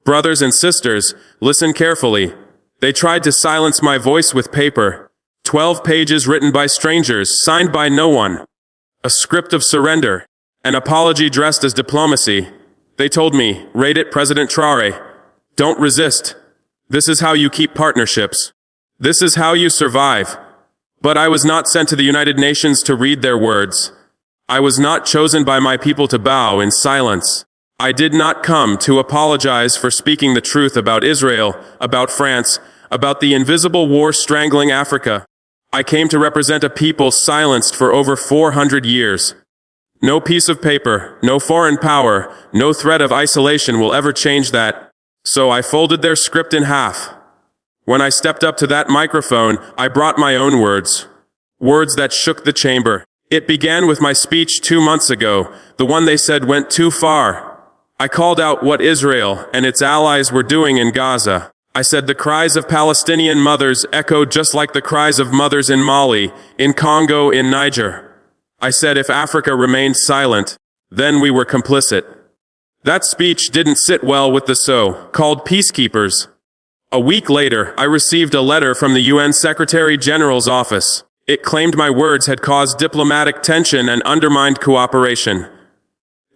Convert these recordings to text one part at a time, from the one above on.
Brothers and sisters, listen carefully. They tried to silence my voice with paper. 12 pages written by strangers, signed by no one. A script of surrender. An apology dressed as diplomacy. They told me, rate it President Traore. Don't resist. This is how you keep partnerships. This is how you survive. But I was not sent to the United Nations to read their words. I was not chosen by my people to bow in silence. I did not come to apologize for speaking the truth about Israel, about France, about the invisible war strangling Africa. I came to represent a people silenced for over 400 years. No piece of paper, no foreign power, no threat of isolation will ever change that. So I folded their script in half. When I stepped up to that microphone, I brought my own words. Words that shook the chamber. It began with my speech 2 months ago, the one they said went too far. I called out what Israel and its allies were doing in Gaza. I said the cries of Palestinian mothers echoed just like the cries of mothers in Mali, in Congo, in Niger. I said if Africa remained silent, then we were complicit. That speech didn't sit well with the so-called peacekeepers. A week later, I received a letter from the UN Secretary General's office. It claimed my words had caused diplomatic tension and undermined cooperation.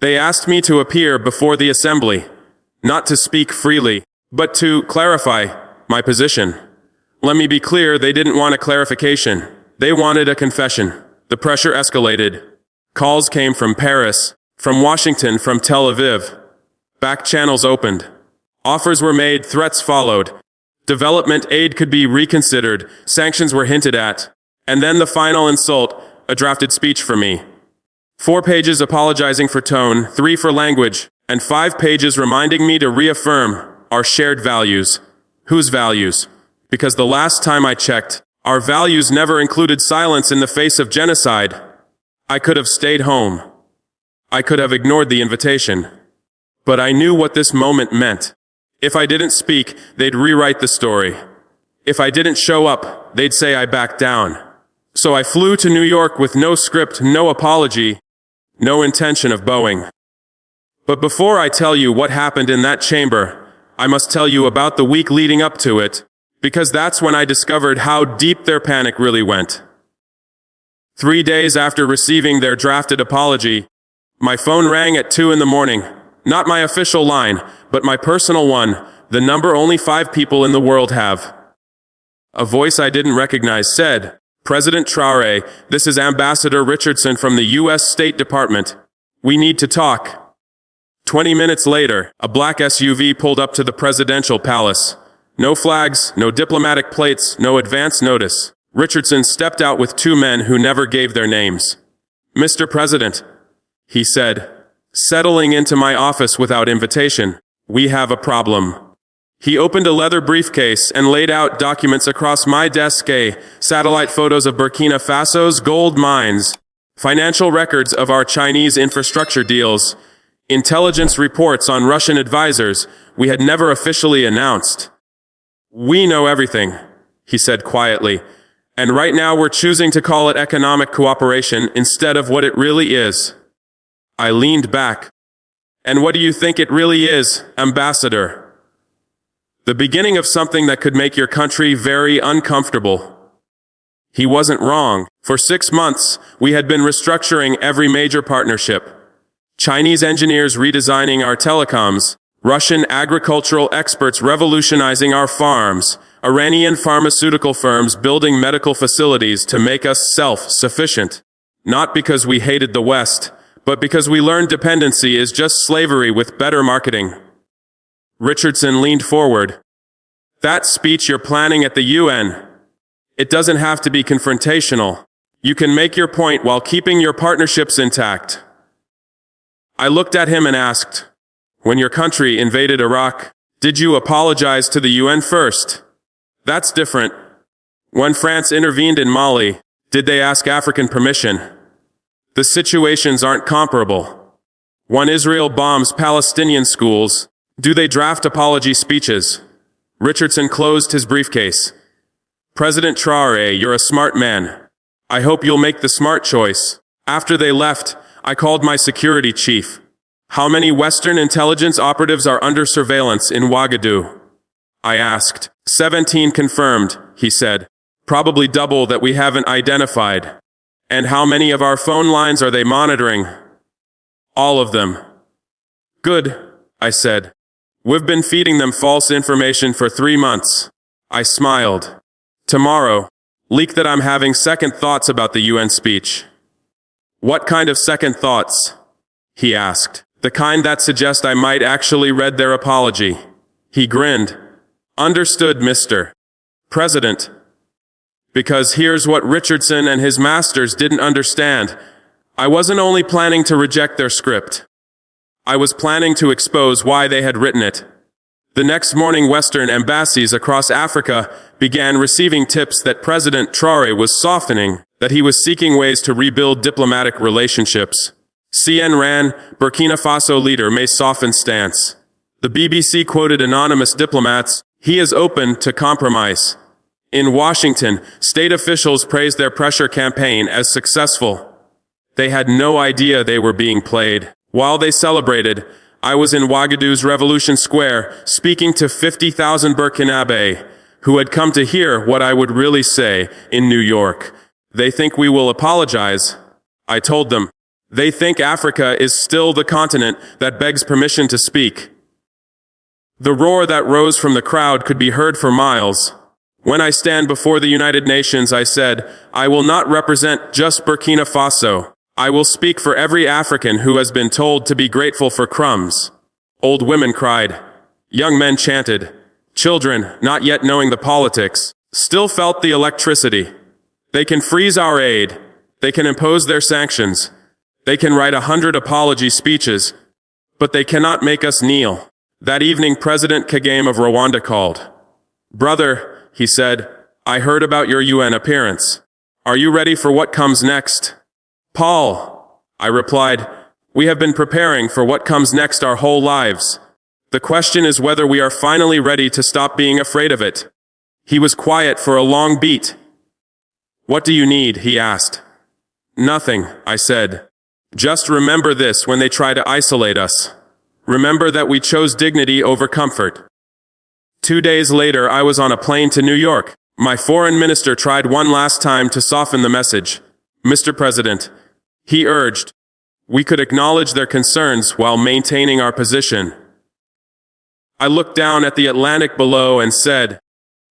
They asked me to appear before the assembly, not to speak freely, but to clarify my position. Let me be clear, they didn't want a clarification. They wanted a confession. The pressure escalated. Calls came from Paris, from Washington, from Tel Aviv. Back channels opened. Offers were made, threats followed. Development aid could be reconsidered, sanctions were hinted at. And then the final insult, a drafted speech for me. 4 pages apologizing for tone, 3 for language, and 5 pages reminding me to reaffirm our shared values. Whose values? Because the last time I checked, our values never included silence in the face of genocide. I could have stayed home. I could have ignored the invitation. But I knew what this moment meant. If I didn't speak, they'd rewrite the story. If I didn't show up, they'd say I backed down. So I flew to New York with no script, no apology, no intention of bowing. But before I tell you what happened in that chamber, I must tell you about the week leading up to it, because that's when I discovered how deep their panic really went. 3 days after receiving their drafted apology, my phone rang at 2 in the morning. Not my official line, but my personal one, the number only 5 people in the world have. A voice I didn't recognize said, President Traore, this is Ambassador Richardson from the U.S. State Department. We need to talk. 20 minutes later, a black SUV pulled up to the presidential palace. No flags, no diplomatic plates, no advance notice. Richardson stepped out with 2 men who never gave their names. Mr. President, he said, settling into my office without invitation, we have a problem. He opened a leather briefcase and laid out documents across my desk, satellite photos of Burkina Faso's gold mines, financial records of our Chinese infrastructure deals, intelligence reports on Russian advisors we had never officially announced. We know everything, he said quietly, and right now we're choosing to call it economic cooperation instead of what it really is. I leaned back. And what do you think it really is, Ambassador? The beginning of something that could make your country very uncomfortable. He wasn't wrong. For 6 months, we had been restructuring every major partnership. Chinese engineers redesigning our telecoms, Russian agricultural experts revolutionizing our farms, Iranian pharmaceutical firms building medical facilities to make us self-sufficient. Not because we hated the West, but because we learned dependency is just slavery with better marketing. Richardson leaned forward. That speech you're planning at the UN, it doesn't have to be confrontational. You can make your point while keeping your partnerships intact. I looked at him and asked, when your country invaded Iraq, did you apologize to the UN first? That's different. When France intervened in Mali, did they ask African permission? The situations aren't comparable. When Israel bombs Palestinian schools, do they draft apology speeches? Richardson closed his briefcase. President Traore, you're a smart man. I hope you'll make the smart choice. After they left, I called my security chief. How many Western intelligence operatives are under surveillance in Ouagadougou? I asked. 17 confirmed, he said. Probably double that we haven't identified. And how many of our phone lines are they monitoring? All of them. Good, I said. We've been feeding them false information for 3 months. I smiled. Tomorrow, leak that I'm having second thoughts about the UN speech. What kind of second thoughts? He asked. The kind that suggest I might actually read their apology. He grinned. Understood, Mr. President. Because here's what Richardson and his masters didn't understand. I wasn't only planning to reject their script. I was planning to expose why they had written it. The next morning, Western embassies across Africa began receiving tips that President Traore was softening, that he was seeking ways to rebuild diplomatic relationships. CN ran, Burkina Faso leader may soften stance. The BBC quoted anonymous diplomats, he is open to compromise. In Washington, state officials praised their pressure campaign as successful. They had no idea they were being played. While they celebrated, I was in Ouagadougou's Revolution Square speaking to 50,000 Burkinabé who had come to hear what I would really say in New York. They think we will apologize. I told them. They think Africa is still the continent that begs permission to speak. The roar that rose from the crowd could be heard for miles. When I stand before the United Nations, I said, I will not represent just Burkina Faso. I will speak for every African who has been told to be grateful for crumbs. Old women cried. Young men chanted. Children, not yet knowing the politics, still felt the electricity. They can freeze our aid. They can impose their sanctions. They can write 100 apology speeches. But they cannot make us kneel. That evening, President Kagame of Rwanda called. Brother, he said, I heard about your UN appearance. Are you ready for what comes next? Paul, I replied, we have been preparing for what comes next our whole lives. The question is whether we are finally ready to stop being afraid of it. He was quiet for a long beat. What do you need? He asked. Nothing, I said. Just remember this when they try to isolate us. Remember that we chose dignity over comfort. 2 days later, I was on a plane to New York. My foreign minister tried one last time to soften the message. Mr. President, he urged, we could acknowledge their concerns while maintaining our position. I looked down at the Atlantic below and said,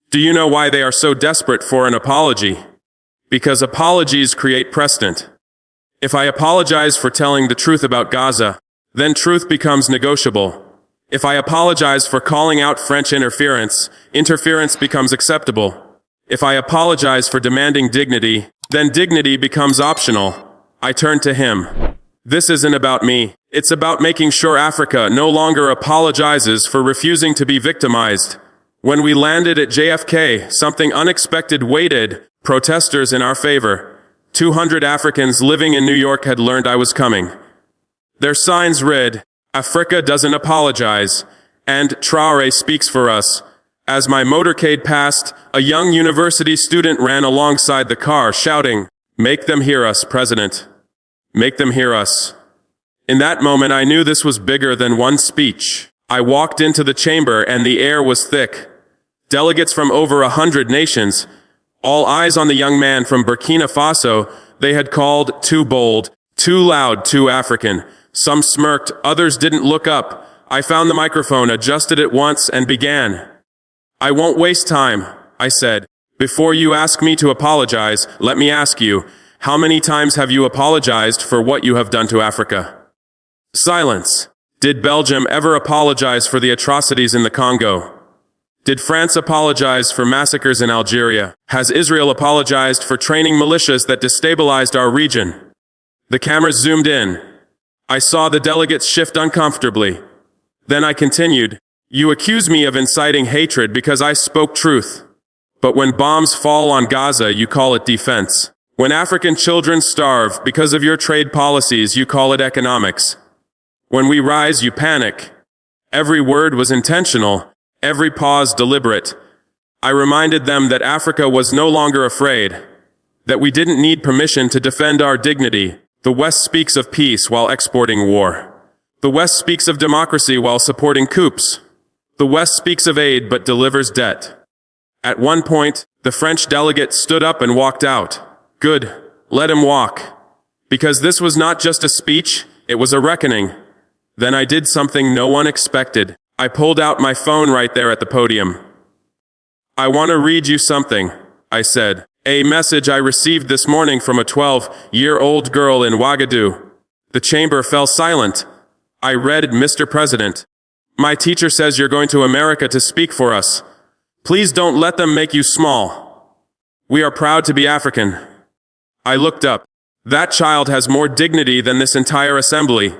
do you know why they are so desperate for an apology? Because apologies create precedent. If I apologize for telling the truth about Gaza, then truth becomes negotiable. If I apologize for calling out French interference, interference becomes acceptable. If I apologize for demanding dignity, then dignity becomes optional. I turned to him. This isn't about me. It's about making sure Africa no longer apologizes for refusing to be victimized. When we landed at JFK, something unexpected waited, protesters in our favor. 200 Africans living in New York had learned I was coming. Their signs read, Africa doesn't apologize, and Traore speaks for us. As my motorcade passed, a young university student ran alongside the car, shouting, make them hear us, President. Make them hear us. In that moment, I knew this was bigger than one speech. I walked into the chamber and the air was thick. Delegates from over 100 nations, all eyes on the young man from Burkina Faso they had called too bold, too loud, too African. Some smirked, others didn't look up. I found the microphone, adjusted it once, and began. I won't waste time, I said. Before you ask me to apologize, let me ask you, how many times have you apologized for what you have done to Africa? Silence. Did Belgium ever apologize for the atrocities in the Congo? Did France apologize for massacres in Algeria? Has Israel apologized for training militias that destabilized our region? The cameras zoomed in. I saw the delegates shift uncomfortably. Then I continued, you accuse me of inciting hatred because I spoke truth. But when bombs fall on Gaza, you call it defense. When African children starve because of your trade policies, you call it economics. When we rise, you panic. Every word was intentional, every pause deliberate. I reminded them that Africa was no longer afraid, that we didn't need permission to defend our dignity. The West speaks of peace while exporting war. The West speaks of democracy while supporting coups. The West speaks of aid but delivers debt. At one point, the French delegate stood up and walked out. Good, let him walk. Because this was not just a speech, it was a reckoning. Then I did something no one expected. I pulled out my phone right there at the podium. I want to read you something, I said. A message I received this morning from a 12-year-old girl in Ouagadougou. The chamber fell silent. I read, Mr. President. My teacher says you're going to America to speak for us. Please don't let them make you small. We are proud to be African. I looked up. That child has more dignity than this entire assembly.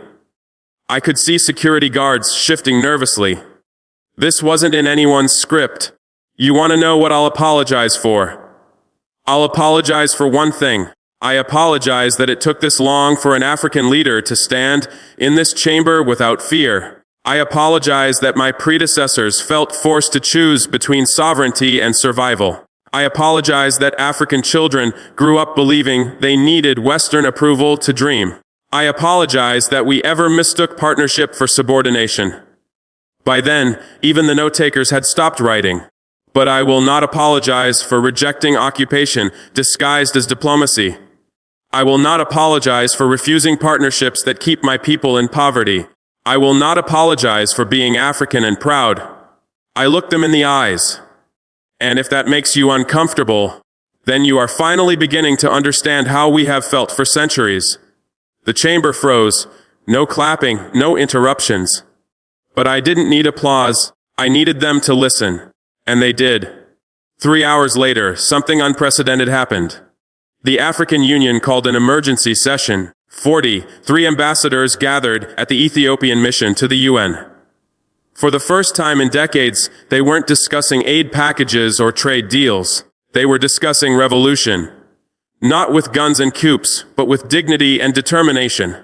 I could see security guards shifting nervously. This wasn't in anyone's script. You want to know what I'll apologize for? I'll apologize for one thing. I apologize that it took this long for an African leader to stand in this chamber without fear. I apologize that my predecessors felt forced to choose between sovereignty and survival. I apologize that African children grew up believing they needed Western approval to dream. I apologize that we ever mistook partnership for subordination. By then, even the note-takers had stopped writing. But I will not apologize for rejecting occupation disguised as diplomacy. I will not apologize for refusing partnerships that keep my people in poverty. I will not apologize for being African and proud. I looked them in the eyes. And if that makes you uncomfortable, then you are finally beginning to understand how we have felt for centuries. The chamber froze. No clapping, no interruptions. But I didn't need applause. I needed them to listen. And they did. 3 hours later, something unprecedented happened. The African Union called an emergency session. 43 ambassadors gathered at the Ethiopian mission to the UN. For the first time in decades, they weren't discussing aid packages or trade deals. They were discussing revolution. Not with guns and coups, but with dignity and determination.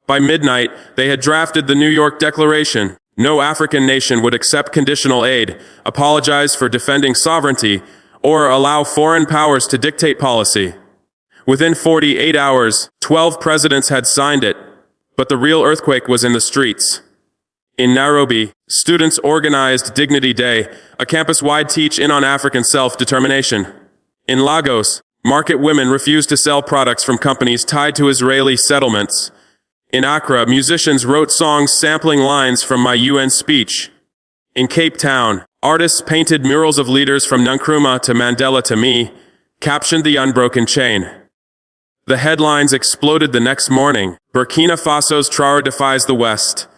By midnight, they had drafted the New York Declaration. No African nation would accept conditional aid, apologize for defending sovereignty, or allow foreign powers to dictate policy. Within 48 hours, 12 presidents had signed it, but the real earthquake was in the streets. In Nairobi, students organized Dignity Day, a campus-wide teach-in on African self-determination. In Lagos, market women refused to sell products from companies tied to Israeli settlements. In Accra, musicians wrote songs sampling lines from my UN speech. In Cape Town, artists painted murals of leaders from Nkrumah to Mandela to me, captioned the unbroken chain. The headlines exploded the next morning. Burkina Faso's Traore defies the West.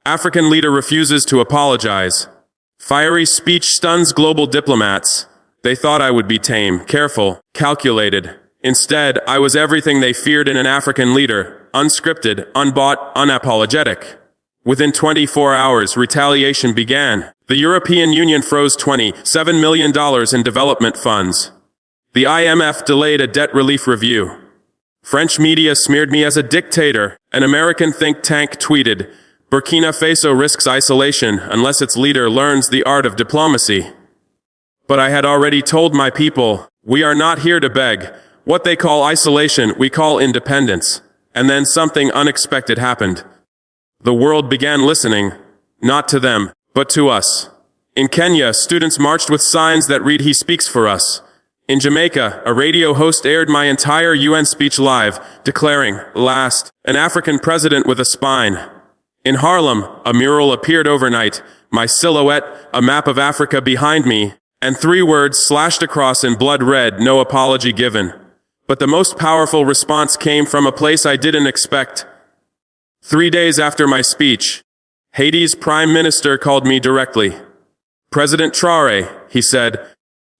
African leader refuses to apologize. Fiery speech stuns global diplomats. They thought I would be tame, careful, calculated. Instead, I was everything they feared in an African leader. Unscripted, unbought, unapologetic. Within 24 hours, retaliation began. The European Union froze $27 million in development funds. The IMF delayed a debt relief review. French media smeared me as a dictator. An American think tank tweeted, Burkina Faso risks isolation unless its leader learns the art of diplomacy. But I had already told my people, we are not here to beg. What they call isolation, we call independence. And then something unexpected happened. The world began listening, not to them, but to us. In Kenya, students marched with signs that read, He speaks for us. In Jamaica, a radio host aired my entire UN speech live, declaring, last, an African president with a spine. In Harlem, a mural appeared overnight, my silhouette, a map of Africa behind me, and 3 words slashed across in blood red, no apology given. But the most powerful response came from a place I didn't expect. 3 days after my speech, Haiti's prime minister called me directly. President Traore, he said,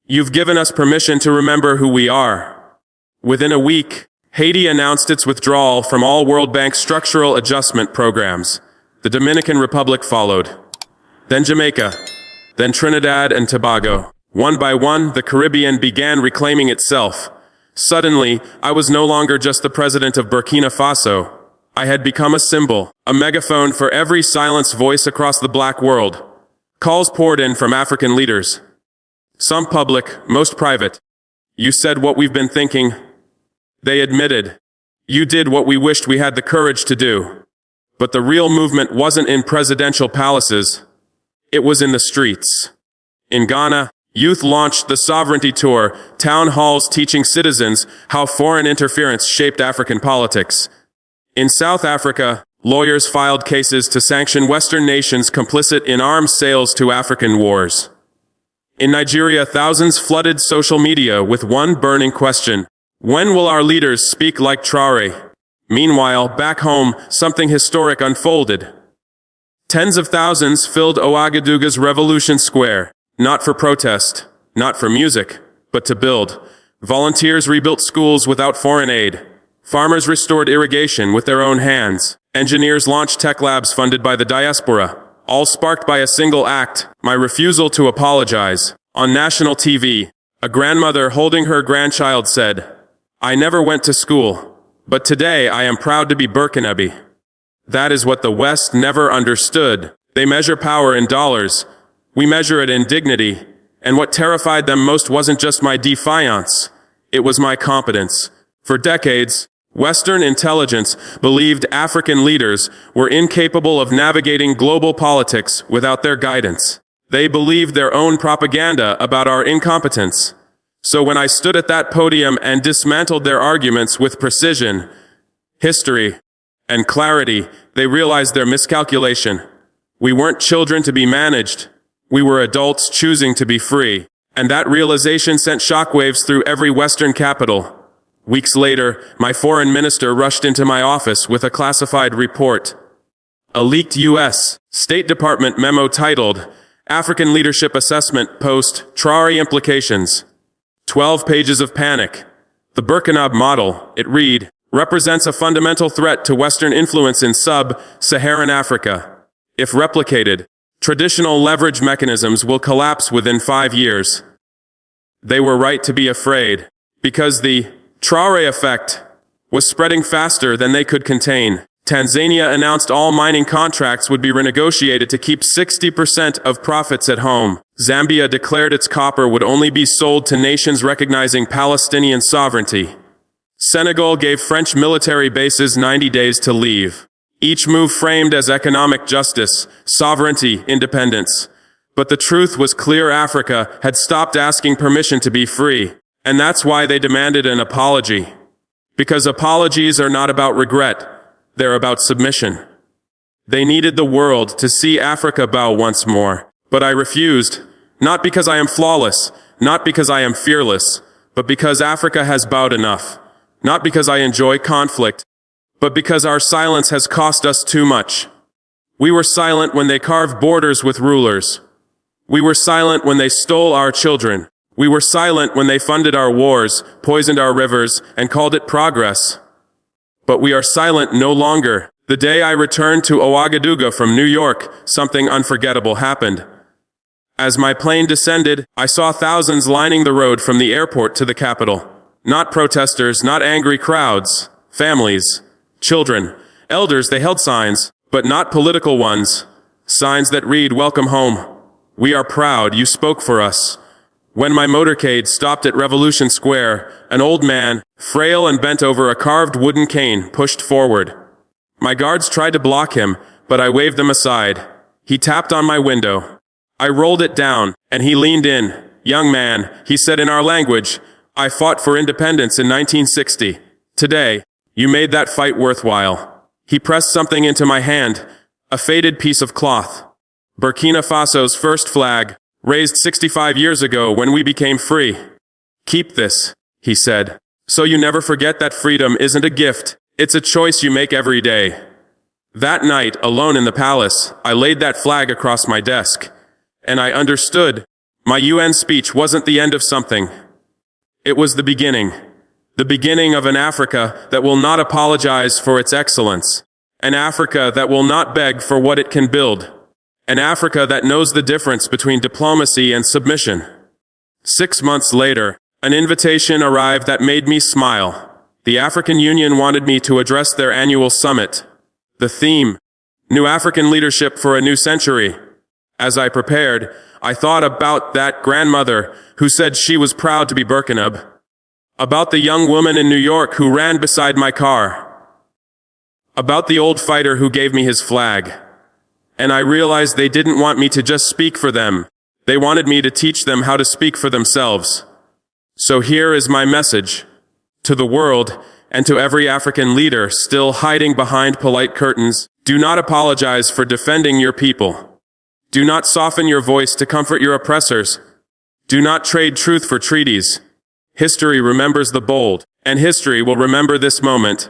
you've given us permission to remember who we are. Within a week, Haiti announced its withdrawal from all World Bank structural adjustment programs. The Dominican Republic followed. Then Jamaica. Then Trinidad and Tobago. One by one, the Caribbean began reclaiming itself. Suddenly, I was no longer just the president of Burkina Faso. I had become a symbol, a megaphone for every silenced voice across the black world. Calls poured in from African leaders. Some public, most private. You said what we've been thinking. They admitted. You did what we wished we had the courage to do. But the real movement wasn't in presidential palaces. It was in the streets. In Ghana, youth launched the Sovereignty Tour, town halls teaching citizens how foreign interference shaped African politics. In South Africa, lawyers filed cases to sanction Western nations complicit in arms sales to African wars. In Nigeria, thousands flooded social media with one burning question: when will our leaders speak like Traore? Meanwhile, back home, something historic unfolded. Tens of thousands filled Ouagadougou's Revolution Square, not for protest, not for music, but to build. Volunteers rebuilt schools without foreign aid. Farmers restored irrigation with their own hands. Engineers launched tech labs funded by the diaspora, all sparked by a single act: my refusal to apologize. On national TV, a grandmother holding her grandchild said, "I never went to school, but today I am proud to be Burkinabe." That is what the West never understood. They measure power in dollars. We measure it in dignity. And what terrified them most wasn't just my defiance. It was my competence. For decades, Western intelligence believed African leaders were incapable of navigating global politics without their guidance. They believed their own propaganda about our incompetence. So when I stood at that podium and dismantled their arguments with precision, history, and clarity, they realized their miscalculation. We weren't children to be managed. We were adults choosing to be free. And that realization sent shockwaves through every Western capital. Weeks later, my foreign minister rushed into my office with a classified report. A leaked U.S. State Department memo titled, "African Leadership Assessment Post Traore Implications." 12 pages of panic. The Burkinabe model, it read, represents a fundamental threat to Western influence in sub-Saharan Africa. If replicated, traditional leverage mechanisms will collapse within 5 years. They were right to be afraid, because the Traore effect was spreading faster than they could contain. Tanzania announced all mining contracts would be renegotiated to keep 60% of profits at home. Zambia declared its copper would only be sold to nations recognizing Palestinian sovereignty. Senegal gave French military bases 90 days to leave. Each move framed as economic justice, sovereignty, independence. But the truth was clear: Africa had stopped asking permission to be free. And that's why they demanded an apology. Because apologies are not about regret, they're about submission. They needed the world to see Africa bow once more. But I refused, not because I am flawless, not because I am fearless, but because Africa has bowed enough. Not because I enjoy conflict, but because our silence has cost us too much. We were silent when they carved borders with rulers. We were silent when they stole our children. We were silent when they funded our wars, poisoned our rivers, and called it progress. But we are silent no longer. The day I returned to Ouagadougou from New York, something unforgettable happened. As my plane descended, I saw thousands lining the road from the airport to the capital. Not protesters, not angry crowds. Families, children, elders. They held signs, but not political ones. Signs that read, "Welcome home. We are proud you spoke for us." When my motorcade stopped at Revolution Square, an old man, frail and bent over a carved wooden cane, pushed forward. My guards tried to block him, but I waved them aside. He tapped on my window. I rolled it down, and he leaned in. "Young man," he said in our language, "I fought for independence in 1960. Today, you made that fight worthwhile." He pressed something into my hand, a faded piece of cloth. Burkina Faso's first flag, raised 65 years ago when we became free. "Keep this," he said, "so you never forget that freedom isn't a gift, it's a choice you make every day." That night, alone in the palace, I laid that flag across my desk. And I understood. My UN speech wasn't the end of something. It was the beginning. The beginning of an Africa that will not apologize for its excellence. An Africa that will not beg for what it can build. An Africa that knows the difference between diplomacy and submission. 6 months later, an invitation arrived that made me smile. The African Union wanted me to address their annual summit. The theme, New African Leadership for a New Century. As I prepared, I thought about that grandmother who said she was proud to be Burkinabe. About the young woman in New York who ran beside my car. about the old fighter who gave me his flag. And I realized they didn't want me to just speak for them. They wanted me to teach them how to speak for themselves. So here is my message to the world and to every African leader still hiding behind polite curtains. Do not apologize for defending your people. Do not soften your voice to comfort your oppressors. Do not trade truth for treaties. History remembers the bold, and history will remember this moment.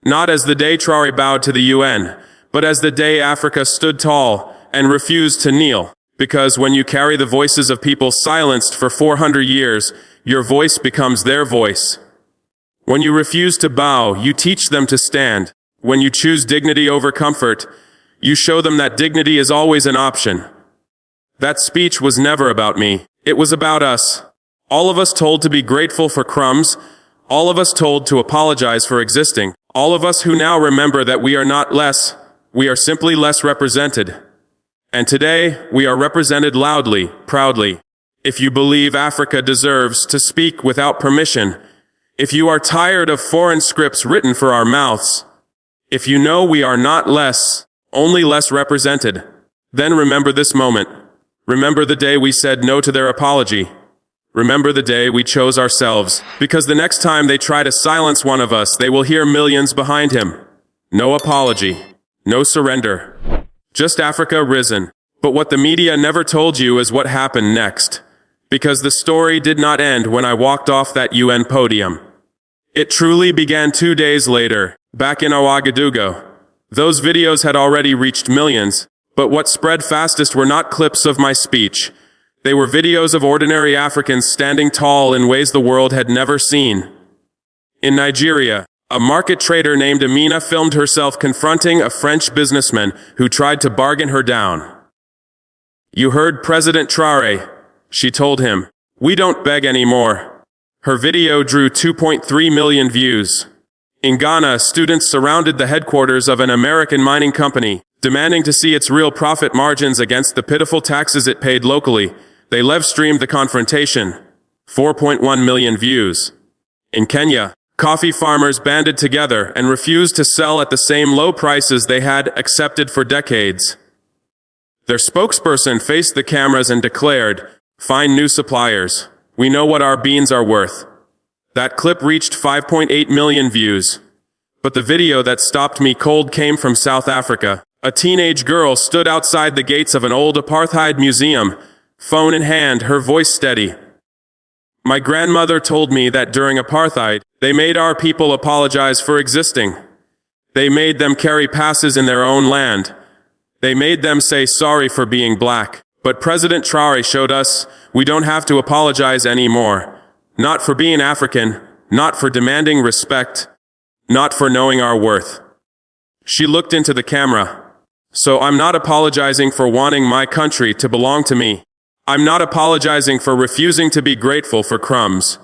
Not as the day Traore bowed to the UN, but as the day Africa stood tall and refused to kneel. Because when you carry the voices of people silenced for 400 years, your voice becomes their voice. When you refuse to bow, you teach them to stand. When you choose dignity over comfort, you show them that dignity is always an option. That speech was never about me. It was about us. All of us told to be grateful for crumbs. All of us told to apologize for existing. All of us who now remember that we are not less, we are simply less represented. And today, we are represented loudly, proudly. If you believe Africa deserves to speak without permission, if you are tired of foreign scripts written for our mouths, if you know we are not less, only less represented, then remember this moment. Remember the day we said no to their apology. Remember the day we chose ourselves, because the next time they try to silence one of us, they will hear millions behind him. No apology, no surrender. Just Africa risen. But what the media never told you is what happened next. Because the story did not end when I walked off that UN podium. It truly began 2 days later, back in Ouagadougou. Those videos had already reached millions, but what spread fastest were not clips of my speech. They were videos of ordinary Africans standing tall in ways the world had never seen. In Nigeria, a market trader named Amina filmed herself confronting a French businessman who tried to bargain her down. "You heard President Traore," she told him. "We don't beg anymore." Her video drew 2.3 million views. In Ghana, students surrounded the headquarters of an American mining company, demanding to see its real profit margins against the pitiful taxes it paid locally. They live-streamed the confrontation. 4.1 million views. In Kenya, coffee farmers banded together and refused to sell at the same low prices they had accepted for decades. Their spokesperson faced the cameras and declared, "Find new suppliers. We know what our beans are worth." That clip reached 5.8 million views. But the video that stopped me cold came from South Africa. A teenage girl stood outside the gates of an old apartheid museum, phone in hand, her voice steady. "My grandmother told me that during apartheid, they made our people apologize for existing. They made them carry passes in their own land. They made them say sorry for being black. But President Traore showed us we don't have to apologize anymore. Not for being African, not for demanding respect, not for knowing our worth." She looked into the camera. "So I'm not apologizing for wanting my country to belong to me. I'm not apologizing for refusing to be grateful for crumbs.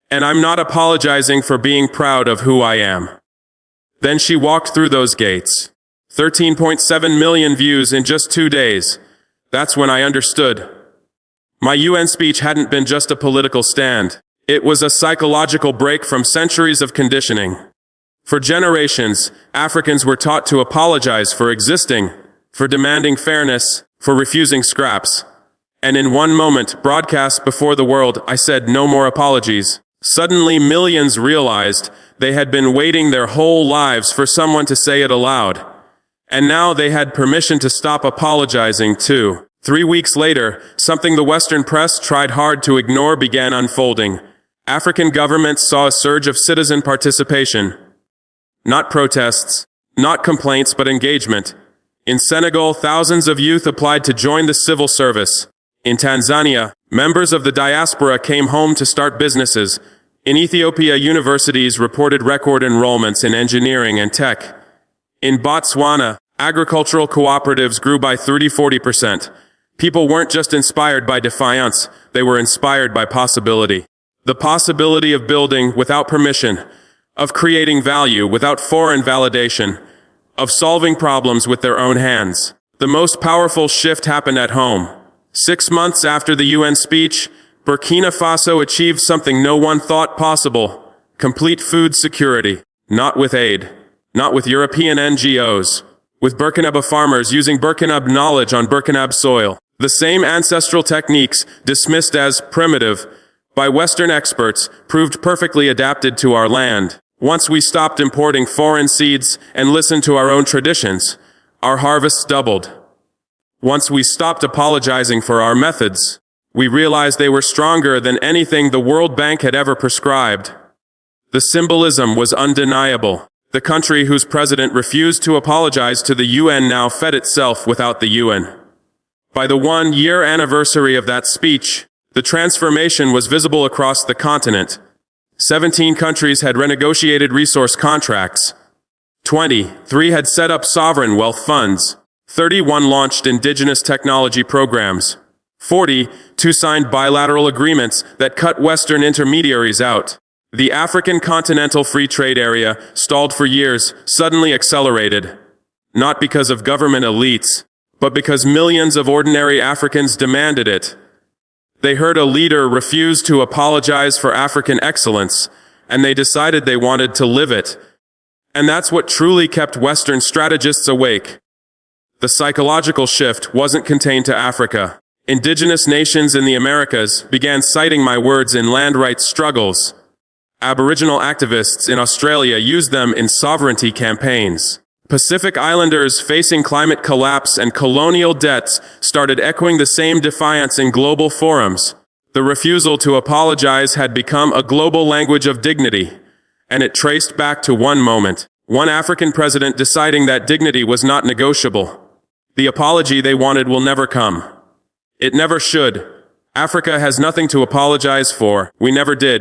And I'm not apologizing for being proud of who I am." Then she walked through those gates. 13.7 million views in just 2 days. That's when I understood. My UN speech hadn't been just a political stand. It was a psychological break from centuries of conditioning. For generations, Africans were taught to apologize for existing, for demanding fairness, for refusing scraps. And in one moment, broadcast before the world, I said no more apologies. Suddenly, millions realized they had been waiting their whole lives for someone to say it aloud. And now they had permission to stop apologizing too. 3 weeks later, something the Western press tried hard to ignore began unfolding. African governments saw a surge of citizen participation. Not protests, not complaints, but engagement. In Senegal, thousands of youth applied to join the civil service. In Tanzania, members of the diaspora came home to start businesses. In Ethiopia, universities reported record enrollments in engineering and tech. In Botswana, agricultural cooperatives grew by 30–40%. People weren't just inspired by defiance, they were inspired by possibility. The possibility of building without permission, of creating value without foreign validation, of solving problems with their own hands. The most powerful shift happened at home. 6 months after the UN speech, Burkina Faso achieved something no one thought possible: complete food security, not with aid, not with European NGOs, with Burkinabé farmers using Burkinabé knowledge on Burkinabé soil. The same ancestral techniques, dismissed as primitive by Western experts, proved perfectly adapted to our land. Once we stopped importing foreign seeds and listened to our own traditions, our harvests doubled. Once we stopped apologizing for our methods, we realized they were stronger than anything the World Bank had ever prescribed. The symbolism was undeniable. The country whose president refused to apologize to the UN now fed itself without the UN. By the 1-year anniversary of that speech, the transformation was visible across the continent. 17 countries had renegotiated resource contracts. 23 had set up sovereign wealth funds. 31 launched indigenous technology programs. 42 signed bilateral agreements that cut Western intermediaries out. The African Continental Free Trade Area, stalled for years, suddenly accelerated. Not because of government elites, but because millions of ordinary Africans demanded it. They heard a leader refuse to apologize for African excellence, and they decided they wanted to live it. And that's what truly kept Western strategists awake. The psychological shift wasn't contained to Africa. Indigenous nations in the Americas began citing my words in land rights struggles. Aboriginal activists in Australia used them in sovereignty campaigns. Pacific Islanders facing climate collapse and colonial debts started echoing the same defiance in global forums. The refusal to apologize had become a global language of dignity, and it traced back to one moment, one African president deciding that dignity was not negotiable. The apology they wanted will never come. It never should. Africa has nothing to apologize for. We never did.